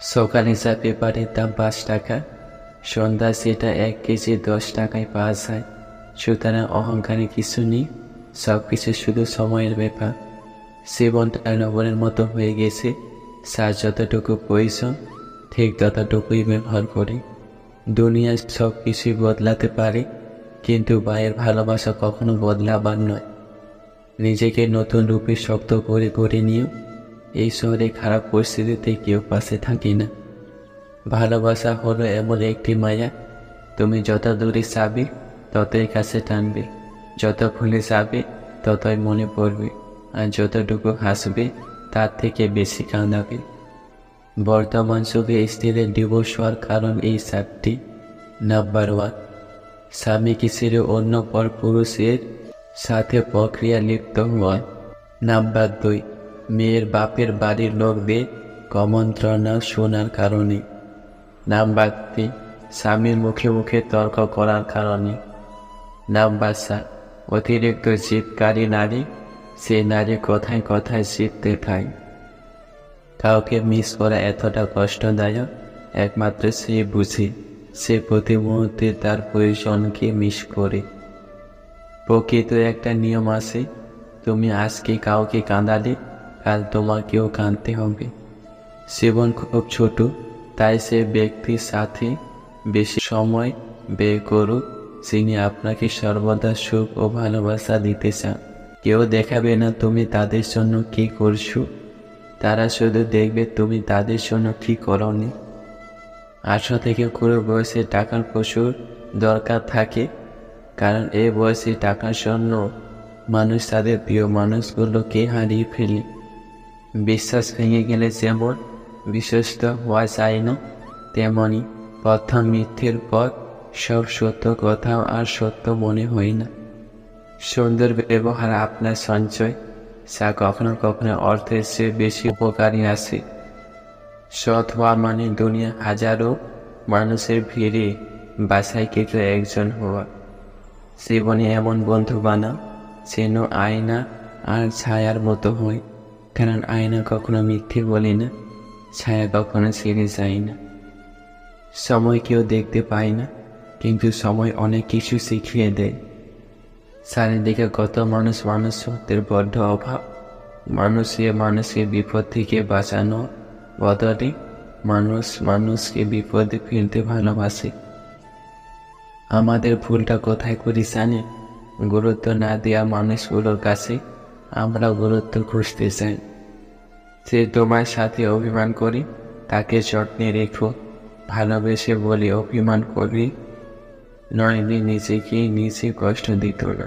সকালে চা পেপারের দাম ৫ টাকা, সন্ধ্যায় সেটা ১ কেজি ১০ টাকায় পাওয়া যায়। সুতরাং অহংকারে কিছু নেই, সব কিছু শুধু সময়ের ব্যাপার। জীবনটা লবণের মতো হয়ে গেছে, যার যতটুকু প্রয়োজন ঠিক ততটুকুই ব্যবহার করে। দুনিয়ায় সব কিছুই বদলাতে পারে, কিন্তু মায়ের ভালোবাসা কখনো বদলাবার নয়। নিজেকে নতুন রূপে শক্ত করে গড়ে নিও। এই শহরে খারাপ পরিস্থিতিতে কেউ পাশে থাকে না। ভালোবাসা হলো এমন একটি মায়া, তুমি যত দূরে যাবে ততই কাছে টানবে, যত ভুলে যাবে ততই মনে পড়বে, আর যতটুকু হাসবে তার থেকে বেশি কাঁদাবে। বর্তমান যুগে স্ত্রীর ডিভোর্স হওয়ার কারণ এই 4টি। নাম্বার 1, স্বামীকে ছেড়ে অন্য পর পুরুষের সাথে প্রক্রিয়া লিপ্ত হওয়া। নাম্বার 2, মেয়ের বাপের বাড়ির লোকদের কুমন্ত্রণা শোনার কারণে। নাম্বার 3, স্বামীর মুখে মুখে তর্ক করার কারণে। নাম্বার 4, অতিরিক্ত জিদকারী নারী, সে নারী কথায় কথায় জিততে খায়। কাউকে মিস করা এতটা কষ্টদায়ক একমাত্র সে বুঝে, সে প্রতি মুহূর্তে তার প্রয়োজনকে মিস করে। প্রকৃত একটা নিয়ম আছে, তুমি আজকে কাউকে কাঁদালে কাল তোমাকেও কাঁদতে হবে। জীবন খুব ছোট, তাই সে ব্যক্তির সাথে বেশি সময় ব্যয় করুক যিনি আপনাকে সর্বদা সুখ ও ভালোবাসা দিতে চান। কেউ দেখাবে না তুমি তাদের জন্য কি করছো, তারা শুধু দেখবে তুমি তাদের জন্য কি করনি। 18 থেকে 20 বয়সে টাকার প্রচুর দরকার থাকে, কারণ এই বয়সে টাকার জন্য মানুষ তাদের প্রিয় মানুষগুলোকে হারিয়ে ফেলে। বিশ্বাস ভেঙে গেলে যেমন বিশ্বস্ত হওয়া যায় না, তেমনি প্রথম মিথ্যের পর সব সত্য কথাও আর সত্য মনে হয় না। সুন্দর ব্যবহার আপনার সঞ্চয়, যা কখনো কখনো অর্থের চেয়ে বেশি উপকারী আছে। সৎ হওয়া মানে দুনিয়া হাজারো মানুষের ভিড়ে বাছাইকৃত একজন হওয়া। জীবনে এমন বন্ধু বানাও যেন আয়না আর ছায়ার মতো হয়, কারণ আয়না কখনো মিথ্যে বলে না, ছায়া কখনো ছেড়ে যায় না। সময় কেউ দেখতে পায় না, কিন্তু সময় অনেক কিছু শিখিয়ে দেয়। চারিদিকে কত মানুষ সত্যের বড্ড অভাব। মানুষকে বিপদ থেকে বাঁচানো বদলে মানুষকে বিপদে ফেলতে ভালোবাসে। আমাদের ভুলটা কোথায় করি জানেন? গুরুত্ব না দেওয়া মানুষগুলোর কাছে আমরা গুরুত্ব খুঁজতে চাই। যে তোমার সাথে অভিমান করি তাকে যত্নে রেখো, ভালোবেসে বলি অভিমান করি নইলে নিজেকে নিজে কষ্ট দিত না।